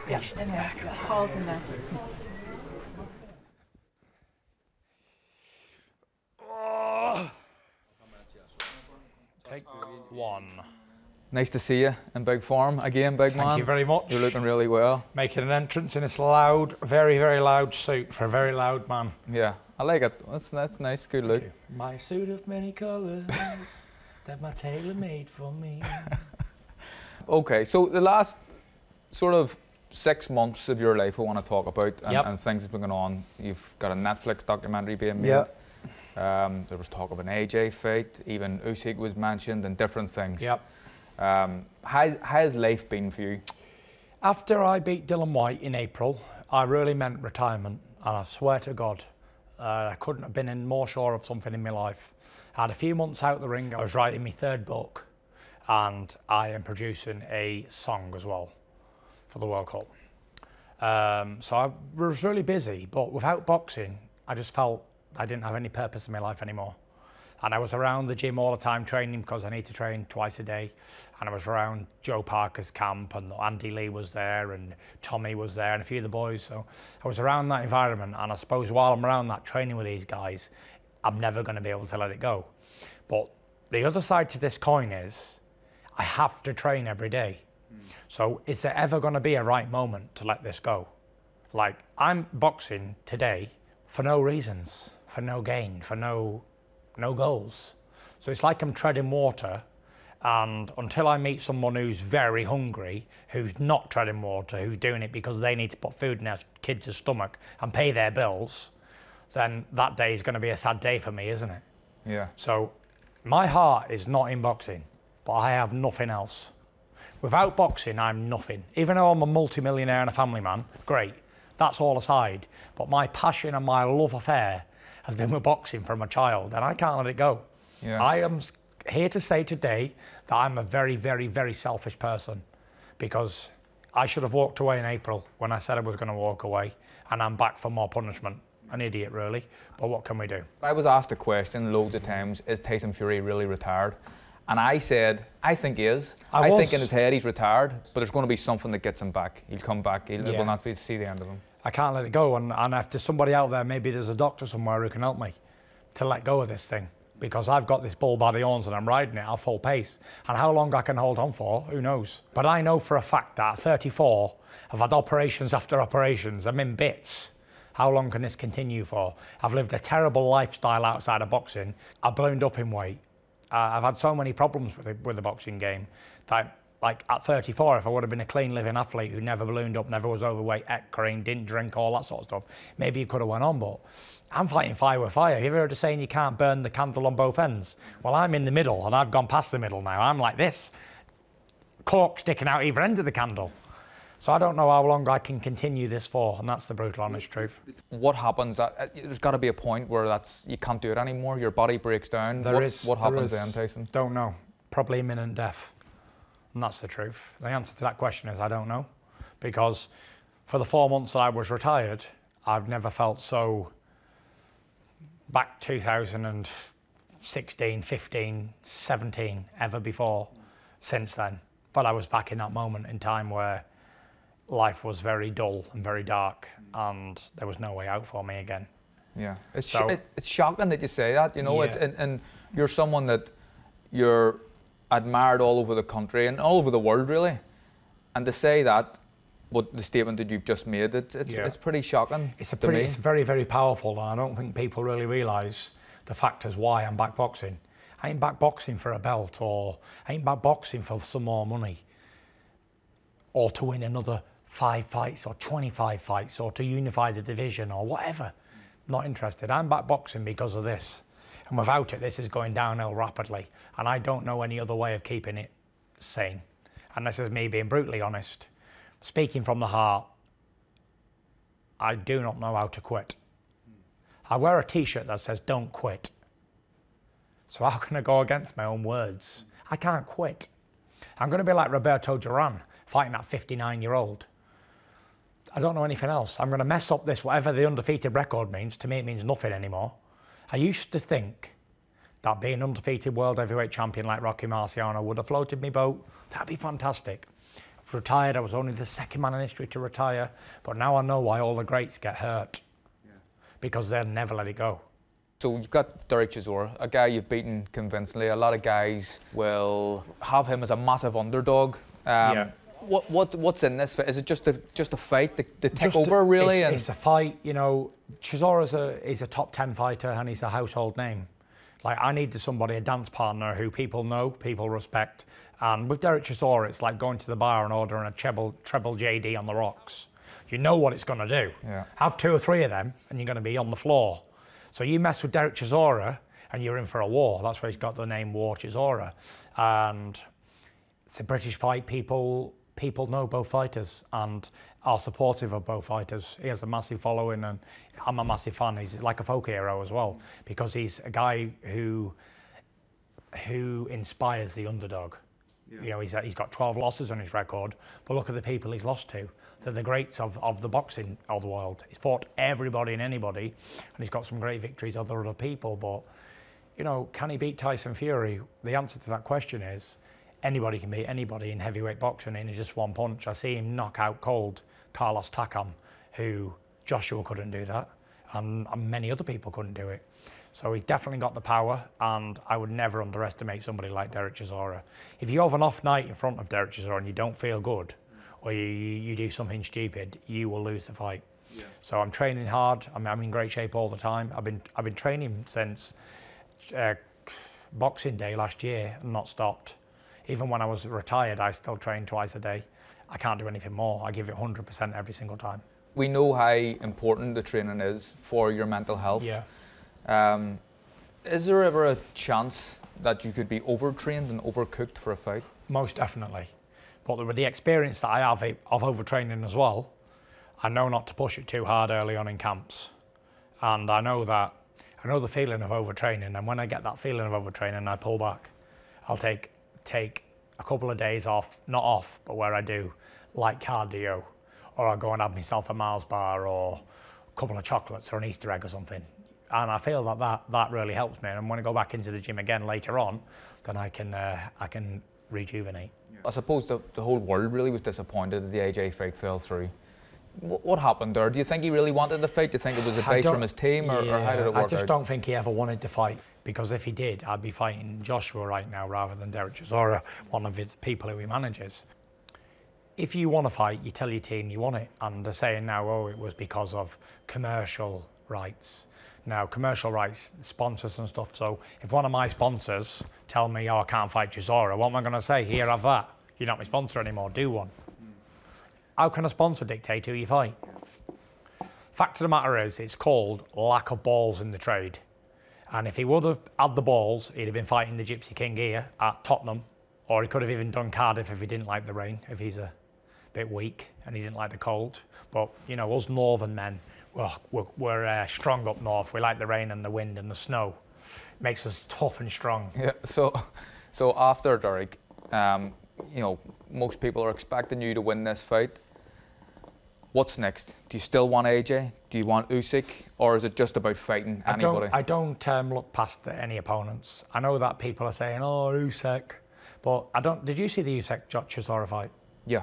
Yeah, in there. Carl's in there. Take one. Nice to see you in big form again, big man. Thank you very much. You're looking really well. Making an entrance in this loud, very, very loud suit for a very loud man. Yeah, I like it. That's nice, good look. My suit of many colours that my tailor made for me. Okay, so the last sort of 6 months of your life I want to talk about, and things have been going on. You've got a Netflix documentary being made. There was talk of an AJ fight, even Usyk was mentioned, and different things. How's life been for you? After I beat Dylan White in April, I really meant retirement, and I swear to God, I couldn't have been more sure of something in my life. I had a few months out the ring. I was writing my 3rd book, and I am producing a song as well for the World Cup. So I was really busy, but without boxing, I just felt I didn't have any purpose in my life anymore. And I was around the gym all the time training because I need to train twice a day. And I was around Joe Parker's camp, and Andy Lee was there, and Tommy was there, and a few of the boys. So I was around that environment, and I suppose while I'm around that training with these guys, I'm never going to be able to let it go. But the other side to this coin is I have to train every day. So is there ever going to be a right moment to let this go? Like, I'm boxing today for no reasons, for no gain, for no goals. So it's like I'm treading water, and until I meet someone who's very hungry, who's not treading water, who's doing it because they need to put food in their kids' stomach and pay their bills, then that day is going to be a sad day for me, isn't it? Yeah. So my heart is not in boxing, but I have nothing else. Without boxing, I'm nothing. Even though I'm a multi-millionaire and a family man, great. That's all aside. But my passion and my love affair has been with boxing from a child, and I can't let it go. Yeah. I am here to say today that I'm a very, very, very selfish person, because I should have walked away in April when I said I was going to walk away, and I'm back for more punishment. An idiot, really, but what can we do? I was asked a question loads of times, is Tyson Fury really retired? And I said, I think he is. I think in his head he's retired, but there's going to be something that gets him back. He'll come back. It will not be see the end of him. I can't let it go, and if there's somebody out there, maybe there's a doctor somewhere who can help me to let go of this thing, because I've got this bull by the horns and I'm riding it at full pace, and how long I can hold on for, who knows? But I know for a fact that at 34, I've had operations after operations, I'm in bits. How long can this continue for? I've lived a terrible lifestyle outside of boxing. I've ballooned up in weight. I've had so many problems with the boxing game that, like, at 34, if I would have been a clean living athlete who never ballooned up, never was overweight, ate clean, didn't drink, all that sort of stuff, maybe it could have went on, but I'm fighting fire with fire. Have you ever heard of saying you can't burn the candle on both ends? Well, I'm in the middle, and I've gone past the middle now. I'm like this, cork sticking out either end of the candle. So I don't know how long I can continue this for, and that's the brutal, honest truth. What happens? There's got to be a point where you can't do it anymore. Your body breaks down. What happens then, Tyson? Don't know. Probably imminent death, and that's the truth. The answer to that question is I don't know, because for the 4 months that I was retired, I've never felt so. Back 2016, 15, 17, ever before, since then. But I was back in that moment in time where life was very dull and very dark, and there was no way out for me again. Yeah, it's shocking that you say that, you know. And you're someone that you're admired all over the country and all over the world, really. And to say that, what the statement that you've just made, it's pretty shocking. It's very, very powerful, and I don't think people really realise the factors why I'm back boxing. I ain't back boxing for a belt, or I ain't back boxing for some more money, or to win another 5 fights or 25 fights, or to unify the division or whatever. Not interested. I'm back boxing because of this, and without it, this is going downhill rapidly, and I don't know any other way of keeping it sane. And this is me being brutally honest. Speaking from the heart, I do not know how to quit. I wear a t-shirt that says don't quit. So how can I go against my own words? I can't quit. I'm going to be like Roberto Duran, fighting that 59-year-old. I don't know anything else. I'm going to mess up this, whatever the undefeated record means. To me, it means nothing anymore. I used to think that being undefeated world heavyweight champion like Rocky Marciano would have floated me boat. That'd be fantastic. retired. I was only the second man in history to retire, but now I know why all the greats get hurt, because they'll never let it go. So you've got Derek Chisora, a guy you've beaten convincingly. A lot of guys will have him as a massive underdog. What's in this? Is it just a fight, the takeover really? It's a fight. You know, Chisora is a top 10 fighter and he's a household name. Like, I needed somebody, a dance partner who people know, people respect. And with Derek Chisora, it's like going to the bar and ordering a treble JD on the rocks. You know what it's going to do. Yeah. Have 2 or 3 of them and you're going to be on the floor. So you mess with Derek Chisora and you're in for a war. That's why he's got the name War Chisora. And it's a British fight. People know both fighters and are supportive of both fighters. He has a massive following and I'm a massive fan. He's like a folk hero as well, because he's a guy who inspires the underdog. Yeah. You know, he's got 12 losses on his record, but look at the people he's lost to. They're the greats of the boxing of the world. He's fought everybody and anybody, and he's got some great victories over other people. But, you know, can he beat Tyson Fury? The answer to that question is anybody can beat anybody in heavyweight boxing in just one punch. I see him knock out cold Carlos Takam, who Joshua couldn't do that, and many other people couldn't do it. So he's definitely got the power, and I would never underestimate somebody like Derek Chisora. If you have an off night in front of Derek Chisora and you don't feel good, or you do something stupid, you will lose the fight. Yeah. So I'm training hard. I'm in great shape all the time. I've been training since Boxing Day last year and not stopped. Even when I was retired, I still train twice a day. I can't do anything more. I give it 100% every single time. We know how important the training is for your mental health. Yeah. Is there ever a chance that you could be overtrained and overcooked for a fight? Most definitely. But with the experience that I have of overtraining as well, I know not to push it too hard early on in camps. And I know the feeling of overtraining, and when I get that feeling of overtraining, I pull back. I'll take a couple of days off, not off, but where I do light cardio, or I'll go and have myself a Mars bar or a couple of chocolates or an Easter egg or something. And I feel that really helps me. And when I go back into the gym again later on, then I can rejuvenate. I suppose the whole world really was disappointed that the AJ fight fell through. What happened there? Do you think he really wanted the fight? Do you think it was a base from his team, or how did it work out? I just don't think he ever wanted to fight, because if he did, I'd be fighting Joshua right now rather than Derek Chisora, one of his people who he manages. If you want to fight, you tell your team you want it, and they're saying now, oh, it was because of commercial rights. Now, commercial rights, sponsors and stuff, so if one of my sponsors tell me, oh, I can't fight Chisora, what am I going to say? Here, have that. You're not my sponsor anymore, do one. How can a sponsor dictate who you fight? Fact of the matter is, it's called lack of balls in the trade. And if he would have had the balls, he'd have been fighting the Gypsy King here at Tottenham, or he could have even done Cardiff if he didn't like the rain, if he's a bit weak and he didn't like the cold. But, you know, us northern men, we're strong up north. We like the rain and the wind and the snow. It makes us tough and strong. Yeah. So after Derek, you know, most people are expecting you to win this fight. What's next? Do you still want AJ? Do you want Usyk? Or is it just about fighting anybody? I don't look past any opponents. I know that people are saying, oh, Usyk. But I don't. Did you see the Usyk Chisora fight? Yeah.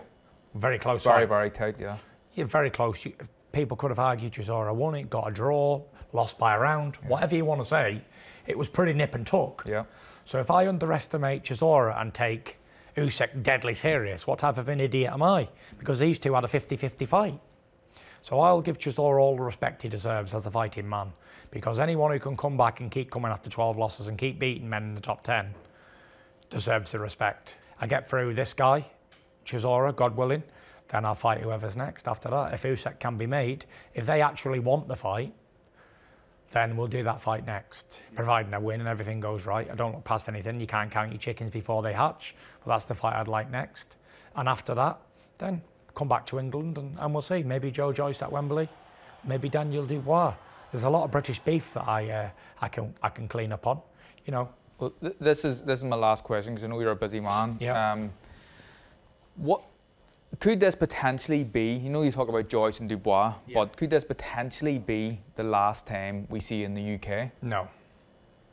Very close fight. Very tight, yeah. Yeah, very close. People could have argued Chisora won it, got a draw, lost by a round, whatever you want to say. It was pretty nip and tuck. Yeah. So if I underestimate Chisora and take Usyk deadly serious, what type of an idiot am I? Because these two had a 50-50 fight. So I'll give Chisora all the respect he deserves as a fighting man, because anyone who can come back and keep coming after 12 losses and keep beating men in the top 10 deserves the respect. I get through this guy, Chisora, God willing, then I'll fight whoever's next after that. If Usyk can be made, if they actually want the fight, then we'll do that fight next, providing I win and everything goes right. I don't look past anything. You can't count your chickens before they hatch. But that's the fight I'd like next. And after that, then come back to England and we'll see. Maybe Joe Joyce at Wembley, maybe Daniel Dubois. There's a lot of British beef that I can clean up on, you know. Well, this is my last question, because I know you're a busy man. Yeah. What could this potentially be? You know, you talk about Joyce and Dubois, but could this potentially be the last time we see you in the UK? No.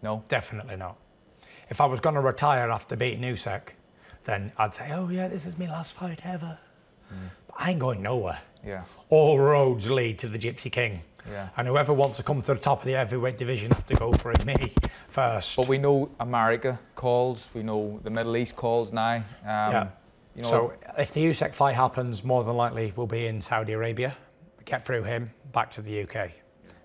No? Definitely not. If I was going to retire after beating Usyk, then I'd say, oh yeah, this is my last fight ever. But I ain't going nowhere. Yeah. All roads lead to the Gypsy King. Yeah. And whoever wants to come to the top of the heavyweight division have to go through me first. But we know America calls, we know the Middle East calls now. Yeah. You know, So if the Usyk fight happens, more than likely we'll be in Saudi Arabia. Get through him, back to the UK.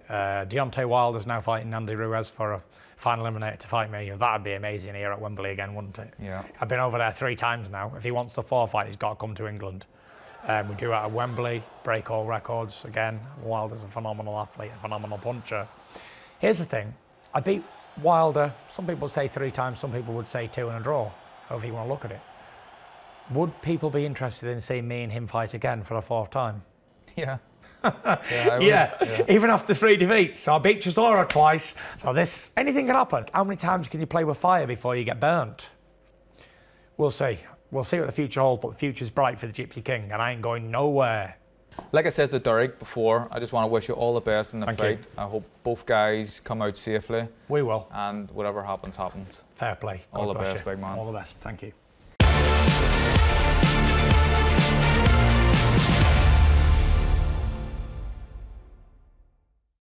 Deontay Wilder's now fighting Andy Ruiz for a final eliminator to fight me. That'd be amazing here at Wembley again, wouldn't it? Yeah. I've been over there 3 times now. If he wants the 4th fight, he's got to come to England. We do it at Wembley, break all records again. Wilder's a phenomenal athlete, a phenomenal puncher. Here's the thing, I beat Wilder, some people say 3 times, some people would say 2 and a draw, however you want to look at it. Would people be interested in seeing me and him fight again for a 4th time? Yeah. Yeah, even after 3 defeats. So I beat Chisora twice, so anything can happen. How many times can you play with fire before you get burnt? We'll see. We'll see what the future holds, but the future's bright for the Gypsy King, and I ain't going nowhere. Like I said to Derek before, I just want to wish you all the best in the Thank fight. you. I hope both guys come out safely. We will. And whatever happens, happens. Fair play. All God the bless best, you. big man. All the best. Thank you.